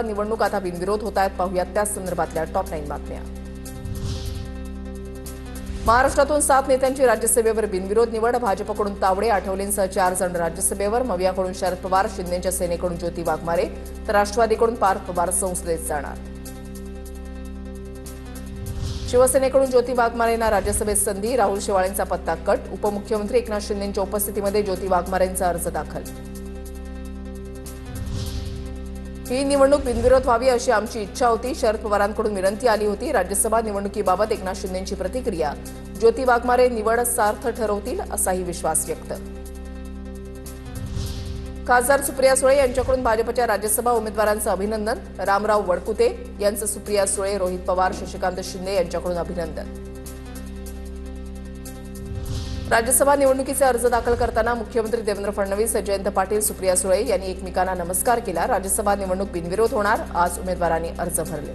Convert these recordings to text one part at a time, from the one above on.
निवडणूक आता बिनविरोध होत आहेत. पाहूयात त्या संदर्भातल्या टॉप 9 बातम्या. महाराष्ट्रातून 7 नेत्यांची राज्यसभेवर बिनविरोध निवड. भाजपकडून तावडे, आठवलेंसह 4 जण राज्यसभेवर. मवियाकडून शरद पवार, शिंदेच्या सेनेकडून ज्योती वाघमारे तर राष्ट्रवादीकडून पार्थ पवार संसदेत जाणार. शिवसेनेकडून ज्योती वाघमारेंना राज्यसभेत संधी. राहुल शेवाळेंचा पत्ता कट. उपमुख्यमंत्री एकनाथ शिंदेंच्या उपस्थितीमध्ये ज्योती वाघमारेंचा अर्ज दाखल. ही निवडणूक बिनविरोध व्हावी अशी आमची इच्छा होती. शरद पवारांकडून विनंती आली होती. राज्यसभा निवडणुकीबाबत एकनाथ शिंदेंची प्रतिक्रिया. ज्योती वाघमारे निवड सार्थ ठरवतील असाही विश्वास व्यक्त. खासदार सुप्रिया सुळे यांच्याकडून भाजपच्या राज्यसभा उमेदवारांचं अभिनंदन. रामराव वडकुते यांचं सुप्रिया सुळे, रोहित पवार, शशिकांत शिंदे यांच्याकडून अभिनंदन. राज्यसभा निवडणुकीचे अर्ज दाखल करताना मुख्यमंत्री देवेंद्र फडणवीस, जयंत पाटील, सुप्रिया सुळे यांनी एकमेकांना नमस्कार केला. राज्यसभा निवडणूक बिनविरोध होणार. आज उमेदवारांनी अर्ज भरले.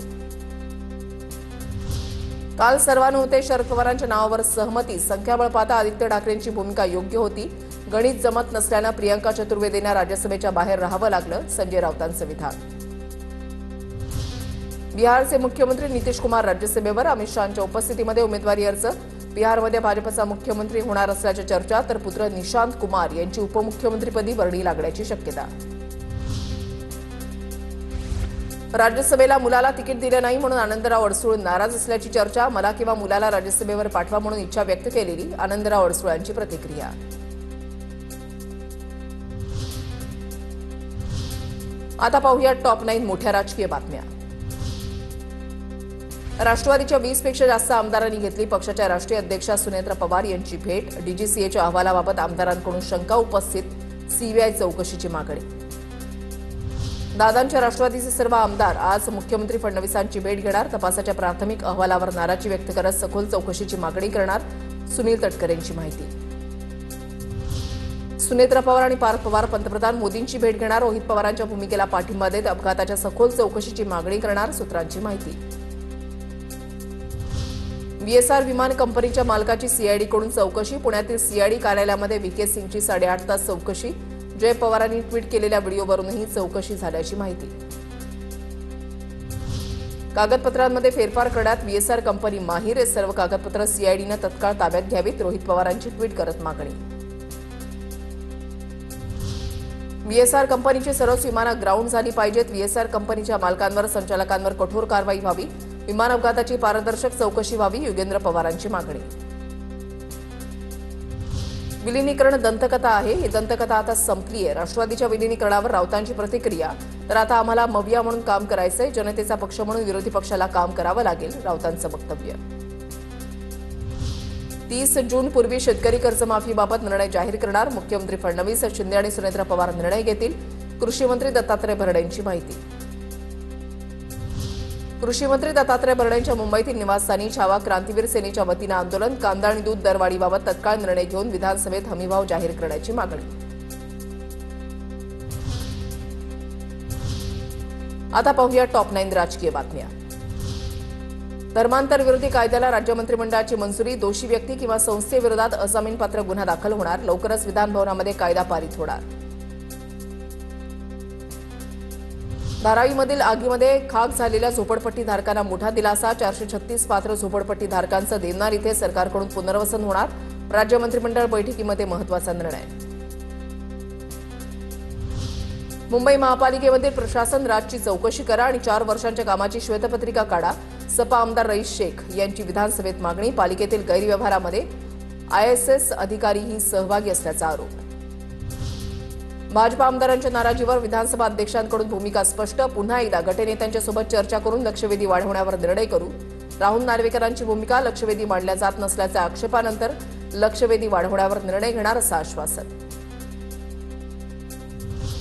काल सर्वानुमते शरद पवारांच्या नावावर सहमती. संख्याबळ पाहता आदित्य ठाकरेंची भूमिका योग्य होती. गणित जमत नसल्यानं प्रियंका चतुर्वेदींना राज्यसभेच्या बाहेर राहावं लागलं. संजय राऊतांचं विधान. बिहारचे मुख्यमंत्री नितीश कुमार राज्यसभेवर. अमित शहांच्या उपस्थितीमध्ये उमेदवारी अर्ज. बिहारमध्ये भाजपचा मुख्यमंत्री होणार असल्याच्या चर्चा तर पुत्र निशांत कुमार यांची उपमुख्यमंत्रीपदी वर्णी लागण्याची शक्यता. राज्यसभेला मुलाला तिकीट दिलं नाही म्हणून आनंदराव अडसूळ नाराज असल्याची चर्चा. मला किंवा मुलाला राज्यसभेवर पाठवा म्हणून इच्छा व्यक्त केलेली. आनंदराव अडसूळांची प्रतिक्रिया. आता पाहूया टॉप 9 मोठ्या राजकीय बातम्या. राष्ट्रवादीच्या 20 पेक्षा जास्त आमदारांनी घेतली पक्षाच्या राष्ट्रीय अध्यक्षा सुनेत्रा पवार यांची भेट. डीजीसीएच्या अहवालाबाबत आमदारांकडून शंका उपस्थित. सीबीआय चौकशीची मागणी. दादांच्या राष्ट्रवादीचे सर्व आमदार आज मुख्यमंत्री फडणवीसांची भेट घेणार. तपासाच्या प्राथमिक अहवालावर नाराजी व्यक्त करत सखोल चौकशीची मागणी करणार. सुनील तटकरेंची माहिती. सुनेत्रा पवार आणि पार्थ पवार पंतप्रधान मोदींची भेट घेणार. रोहित पवारांच्या भूमिकेला पाठिंबा देत अपघाताच्या सखोल चौकशीची मागणी करणार. सूत्रांची माहिती. VSR विमान कंपनीच्या मालकाची सीआयडीकडून चौकशी. पुण्यातील सीआयडी कार्यालयामध्ये व्हीके सिंगची 8.5 तास चौकशी. जय पवारांनी ट्विट केलेल्या व्हिडिओवरूनही चौकशी झाल्याची माहिती. कागदपत्रांमध्ये फेरफार करण्यात VSR कंपनी माहीर. सर्व कागदपत्र सीआयडीनं तत्काळ ताब्यात घ्यावीत. रोहित पवारांची ट्विट करत मागणी. VSR कंपनीची सर्वच विमानं ग्राउंड झाली पाहिजेत. VSR कंपनीच्या मालकांवर, संचालकांवर कठोर कारवाई व्हावी. विमान अपघाताची पारदर्शक चौकशी व्हावी. योगेंद्र पवारांची मागणी. विलिनीकरण दंतकथा आहे. ही दंतकथा आता संपली आहे. राष्ट्रवादीच्या विलिनीकरणावर राऊतांची प्रतिक्रिया. तर आता आम्हाला मविया म्हणून काम करायचंय. जनतेचा पक्ष म्हणून विरोधी पक्षाला काम करावं लागेल. राऊतांचं वक्तव्य. 30 जून पूर्वी शेतकरी कर्जमाफीबाबत निर्णय जाहीर करणार. मुख्यमंत्री फडणवीस, शिंदे आणि सुनेत्रा पवार निर्णय घेतील. कृषी मंत्री दत्तात्रय भरणे यांची माहिती. कृषी मंत्री दत्तात्रय भरणे यांच्या मुंबईतील निवासस्थानी छावा क्रांतीवीर सेनेच्या वतीनं आंदोलन. कांदा आणि दूध दरवाढीबाबत तत्काळ निर्णय घेऊन विधानसभेत हमीभाव जाहीर करण्याची मागणी. आता पाहूया टॉप 9 राजकीय बातम्या. धर्मांतर विरोधी कायद्याला राज्य मंत्रिमंडळाची मंजुरी. दोषी व्यक्ती किंवा संस्थेविरोधात अजामीनपात्र गुन्हा दाखल होणार. लवकरच विधानभवनामध्ये कायदा पारित होणार. धारावीमधील आगीमध्ये खाक झालेल्या झोपडपट्टीधारकांना मोठा दिलासा. 436 पात्र झोपडपट्टीधारकांचं देवनार इथे सरकारकडून पुनर्वसन होणार. राज्य मंत्रिमंडळ बैठकीमध्ये महत्त्वाचा निर्णय. मुंबई महापालिकेमधील प्रशासन राजची चौकशी करा आणि 4 वर्षांच्या कामाची श्वेतपत्रिका काढा. सपा आमदार रईस शेख यांची विधानसभेत मागणी. पालिकेतील गैरव्यवहारामध्ये ISS अधिकारीही सहभागी असल्याचा आरोप. भाजपा आमदारांच्या नाराजीवर विधानसभा अध्यक्षांकडून भूमिका स्पष्ट. पुन्हा एकदा गटनेत्यांच्या सोबत चर्चा करून लक्षवेधी वाढवण्यावर निर्णय करू. राहुल नार्वेकरांची भूमिका. लक्षवेधी मांडल्या जात नसल्याच्या आक्षेपानंतर लक्षवेधी वाढवण्यावर निर्णय घेणार असं आश्वासन.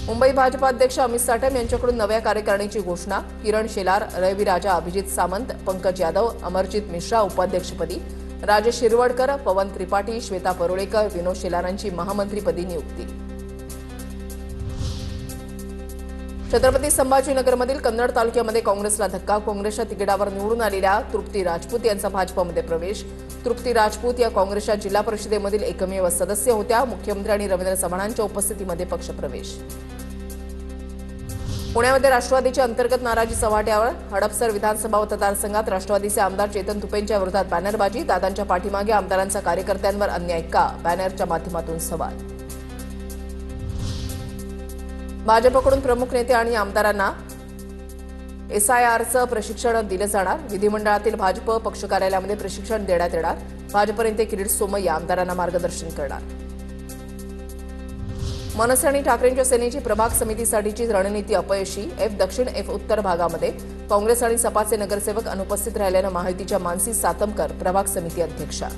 मुंबई भाजपा अध्यक्ष अमित साटम यांच्याकडून नव्या कार्यकारिणीची घोषणा. किरण शेलार, रवी राजा, अभिजित सामंत, पंकज यादव, अमरजित मिश्रा उपाध्यक्षपदी. राजेश शिरवडकर, पवन त्रिपाठी, श्वेता परोळेकर, विनोद शेलारांची महामंत्रीपदी नियुक्ती. छत्रपती संभाजीनगरमधील कन्नड तालुक्यामध्ये काँग्रेसला धक्का. काँग्रेसच्या तिकिटावर निवडून आलेल्या तृप्ती राजपूत यांचा भाजपमध्ये प्रवेश. तृप्ती राजपूत या काँग्रेसच्या जिल्हा परिषदेमधील एकमेव सदस्य होत्या. मुख्यमंत्री आणि रवींद्र चव्हाणांच्या उपस्थितीमध्ये पक्षप्रवेश. पुण्यामध्ये राष्ट्रवादीची अंतर्गत नाराजी चव्हाट्यावर. हडपसर विधानसभा मतदारसंघात राष्ट्रवादीचे आमदार चेतन तुपेंच्या विरोधात बॅनरबाजी. दादांच्या पाठीमागे आमदारांचा कार्यकर्त्यांवर अन्याय का? बॅनरच्या माध्यमातून सवाल. भाजपकडून प्रमुख नेते आणि आमदारांना SIRचं प्रशिक्षण दिलं जाणार. विधिमंडळातील भाजप पक्ष कार्यालयामध्ये प्रशिक्षण देण्यात येणार. भाजप नेते किरीट सोमय्या आमदारांना मार्गदर्शन करणार. मनसे आणि ठाकरेंच्या सेनेची प्रभाग समितीसाठीची रणनीती अपयशी. F दक्षिण F उत्तर भागामध्ये काँग्रेस आणि सपाचे नगरसेवक अनुपस्थित राहिल्यानं महायुतीच्या मानसी सातमकर प्रभाग समिती अध्यक्षा.